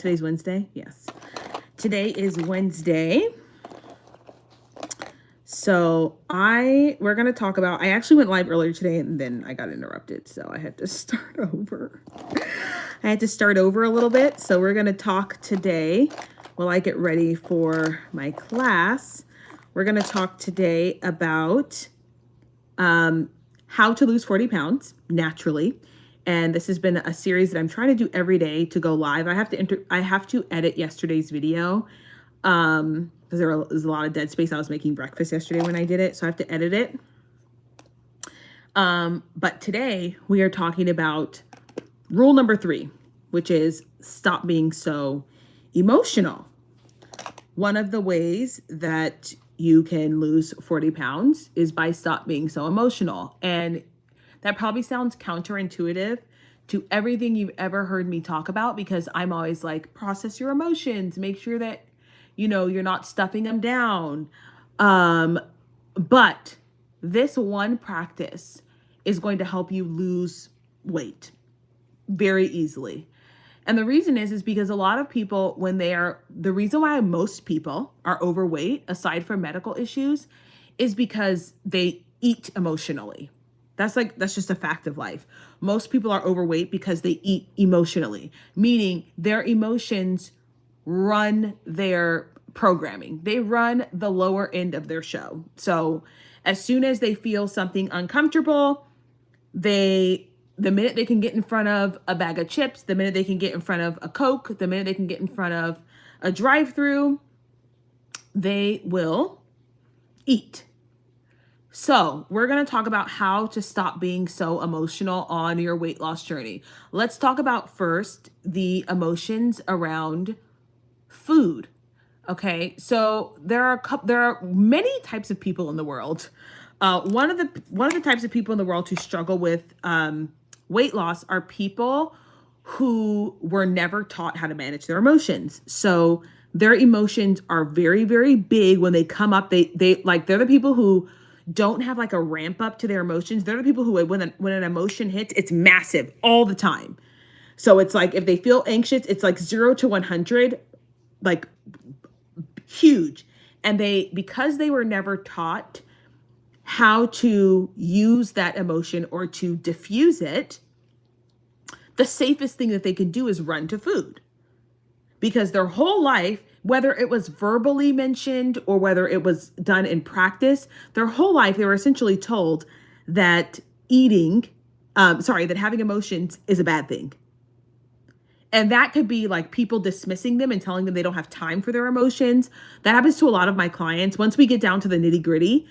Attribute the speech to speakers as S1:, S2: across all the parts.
S1: Today's Wednesday? Yes. Today is Wednesday. So we're going to talk about, I actually went live earlier today and then I got interrupted. So I had to start over. I had to start over a little bit. So we're going to talk today while I get ready for my class. We're going to talk today about how to lose 40 pounds naturally. And this has been a series that I'm trying to do every day to go live. I have to edit yesterday's video because there was a lot of dead space. I was making breakfast yesterday when I did it, so I have to edit it. But today we are talking about rule number 3, which is stop being so emotional. One of the ways that you can lose 40 pounds is by stop being so emotional. And that probably sounds counterintuitive to everything you've ever heard me talk about, because I'm always like, process your emotions, make sure that, you're not stuffing them down. But this one practice is going to help you lose weight very easily. And the reason is because a lot of people, the reason why most people are overweight, aside from medical issues, is because they eat emotionally. That's just a fact of life. Most people are overweight because they eat emotionally, meaning their emotions run their programming. They run the lower end of their show. So as soon as they feel something uncomfortable, the minute they can get in front of a bag of chips, the minute they can get in front of a Coke, the minute they can get in front of a drive-through, they will eat. So we're going to talk about how to stop being so emotional on your weight loss journey. Let's talk about first the emotions around food. Okay, so there are many types of people in the world. One of the types of people in the world who struggle with weight loss are people who were never taught how to manage their emotions. So their emotions are very, very big when they come up. They're the people who don't have like a ramp up to their emotions. They're the people who, when an emotion hits, it's massive all the time. So it's like, if they feel anxious, it's like 0 to 100, like huge. And because they were never taught how to use that emotion or to diffuse it, the safest thing that they can do is run to food. Because their whole life, whether it was verbally mentioned or whether it was done in practice, their whole life, they were essentially told that that having emotions is a bad thing. And that could be like people dismissing them and telling them they don't have time for their emotions. That happens to a lot of my clients. Once we get down to the nitty-gritty,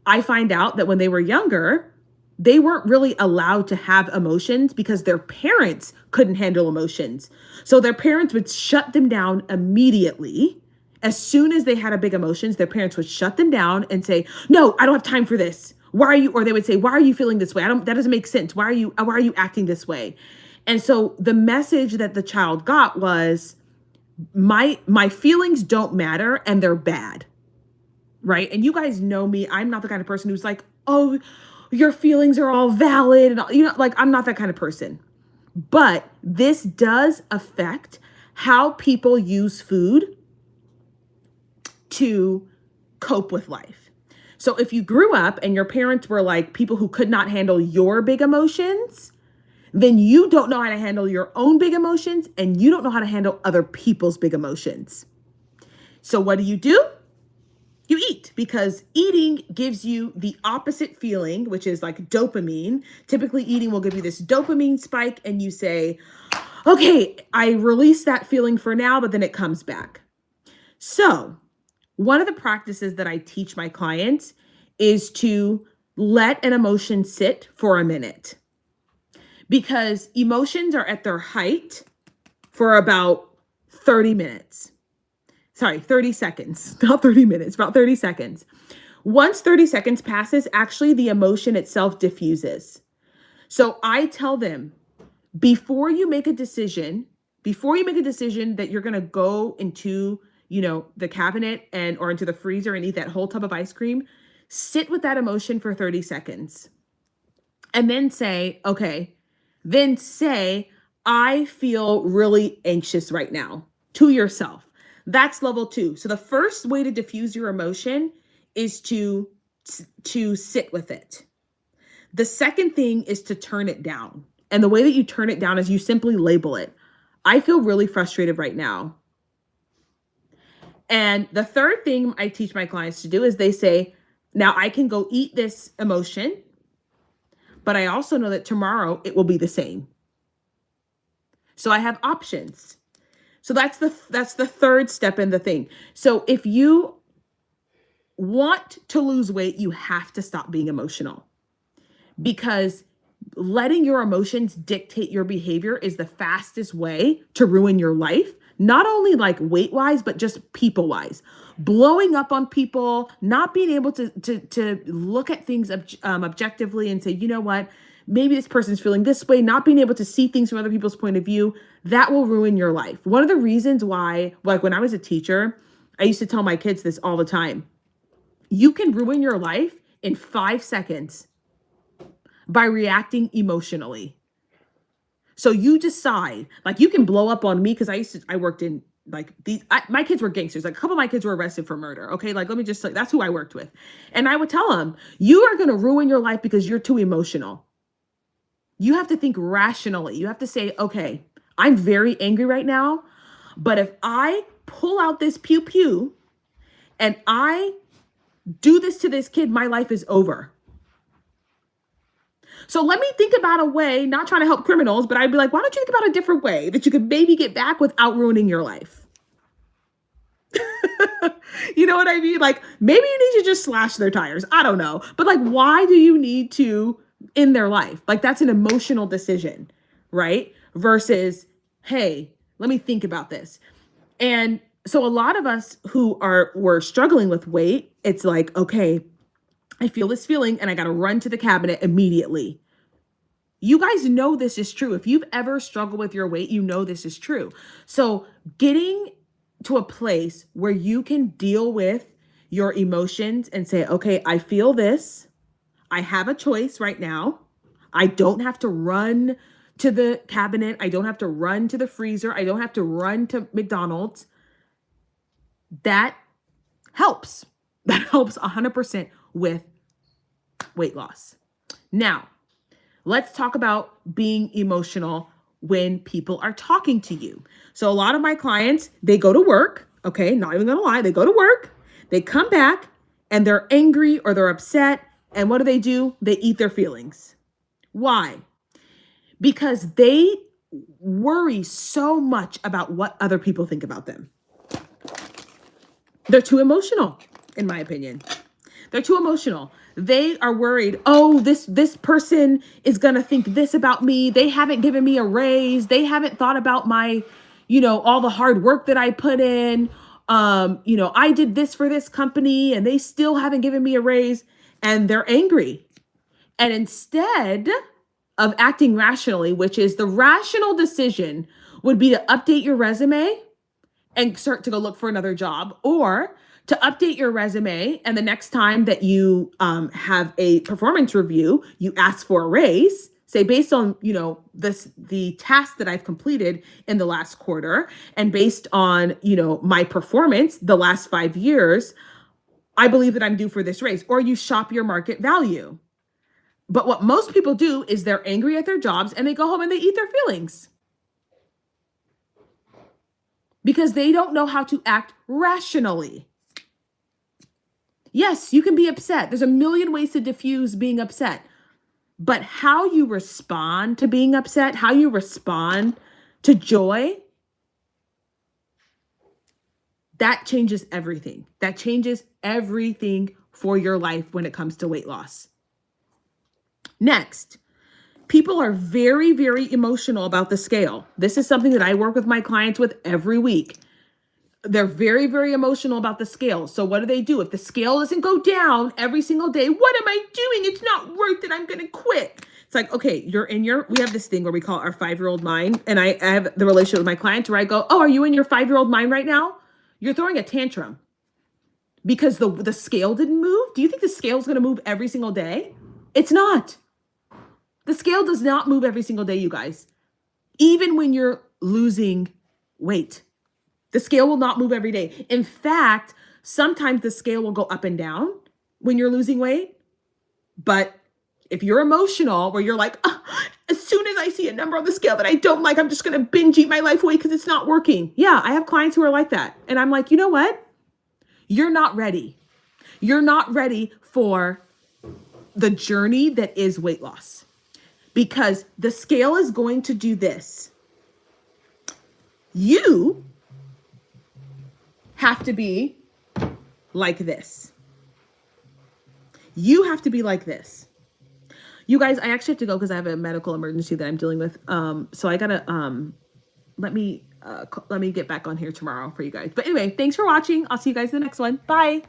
S1: I find out that when they were younger, they weren't really allowed to have emotions because their parents couldn't handle emotions. So their parents would shut them down immediately. As soon as they had a big emotions, their parents would shut them down and say, "No, I don't have time for this. Why are you?" Or they would say, "Why are you feeling this way? That doesn't make sense. Why are you acting this way?" And so the message that the child got was, my feelings don't matter and they're bad. Right? And you guys know me. I'm not the kind of person who's like, "Oh, your feelings are all valid." And I'm not that kind of person. But this does affect how people use food to cope with life. So if you grew up and your parents were like people who could not handle your big emotions, then you don't know how to handle your own big emotions and you don't know how to handle other people's big emotions. So what do? You eat, because eating gives you the opposite feeling, which is like dopamine. Typically, eating will give you this dopamine spike and you say, "Okay, I release that feeling for now," but then it comes back. So one of the practices that I teach my clients is to let an emotion sit for a minute, because emotions are at their height for about 30 minutes. Sorry, 30 seconds, not 30 minutes, about 30 seconds. Once 30 seconds passes, actually the emotion itself diffuses. So I tell them, before you make a decision that you're going to go into, the cabinet or into the freezer and eat that whole tub of ice cream, sit with that emotion for 30 seconds. And then say, "I feel really anxious right now." to yourself. That's level 2. So the first way to diffuse your emotion is to sit with it. The second thing is to turn it down. And the way that you turn it down is you simply label it. I feel really frustrated right now. And the third thing I teach my clients to do is they say, now I can go eat this emotion, but I also know that tomorrow it will be the same. So I have options. So that's the third step in the thing. So if you want to lose weight, you have to stop being emotional, because letting your emotions dictate your behavior is the fastest way to ruin your life. Not only like weight wise, but just people wise. Blowing up on people, not being able to look at things objectively and say, you know what, maybe this person's feeling this way, not being able to see things from other people's point of view, that will ruin your life. One of the reasons why, like when I was a teacher, I used to tell my kids this all the time. You can ruin your life in 5 seconds by reacting emotionally. So you decide, like you can blow up on me, because I worked in like my kids were gangsters. Like a couple of my kids were arrested for murder. Okay. Like, let me just say, that's who I worked with. And I would tell them, you are going to ruin your life because you're too emotional. You have to think rationally. You have to say, okay, I'm very angry right now, but if I pull out this pew pew and I do this to this kid, my life is over. So let me think about a way, not trying to help criminals, but I'd be like, why don't you think about a different way that you could maybe get back without ruining your life? You know what I mean? Like maybe you need to just slash their tires. I don't know. But like, why do you need to in their life? Like that's an emotional decision, right? Versus, hey, let me think about this. And so a lot of us who were struggling with weight, it's like, okay, I feel this feeling and I got to run to the cabinet immediately. You guys know this is true. If you've ever struggled with your weight, you know this is true. So getting to a place where you can deal with your emotions and say, okay, I feel this. I have a choice right now. I don't have to run to the cabinet. I don't have to run to the freezer. I don't have to run to McDonald's. That helps. That helps 100% with weight loss. Now, let's talk about being emotional when people are talking to you. So a lot of my clients, they go to work, okay, not even gonna lie, they go to work, they come back and they're angry or they're upset. And what do? They eat their feelings. Why? Because they worry so much about what other people think about them. They're too emotional, in my opinion. They're too emotional. They are worried, oh, this person is going to think this about me. They haven't given me a raise. They haven't thought about my, all the hard work that I put in. I did this for this company and they still haven't given me a raise, and they're angry. And instead of acting rationally, which is the rational decision would be to update your resume and start to go look for another job, or to update your resume, and the next time that you have a performance review, you ask for a raise, say based on, the task that I've completed in the last quarter, and based on, my performance the last 5 years, I believe that I'm due for this raise. Or you shop your market value. But what most people do is they're angry at their jobs and they go home and they eat their feelings, because they don't know how to act rationally. Yes, you can be upset. There's a million ways to diffuse being upset. But how you respond to being upset, how you respond to joy, that changes everything. That changes everything for your life when it comes to weight loss. Next, people are very, very emotional about the scale. This is something that I work with my clients with every week. They're very, very emotional about the scale. So what do? If the scale doesn't go down every single day, what am I doing? It's not worth it. I'm going to quit. It's like, okay, we have this thing where we call it our 5-year-old mind. And I have the relationship with my clients where I go, oh, are you in your 5-year-old mind right now? You're throwing a tantrum because the scale didn't move. Do you think the scale is going to move every single day? It's not. The scale does not move every single day, you guys, even when you're losing weight. The scale will not move every day. In fact, sometimes the scale will go up and down when you're losing weight. But if you're emotional, where you're like, "Oh, as soon as I see a number on the scale that I don't like, I'm just going to binge eat my life away because it's not working." Yeah, I have clients who are like that. And I'm like, you know what? You're not ready. You're not ready for the journey that is weight loss, because the scale is going to do this. You have to be like this. You have to be like this. You guys, I actually have to go because I have a medical emergency that I'm dealing with. So I gotta let me get back on here tomorrow for you guys. But anyway, thanks for watching. I'll see you guys in the next one. Bye.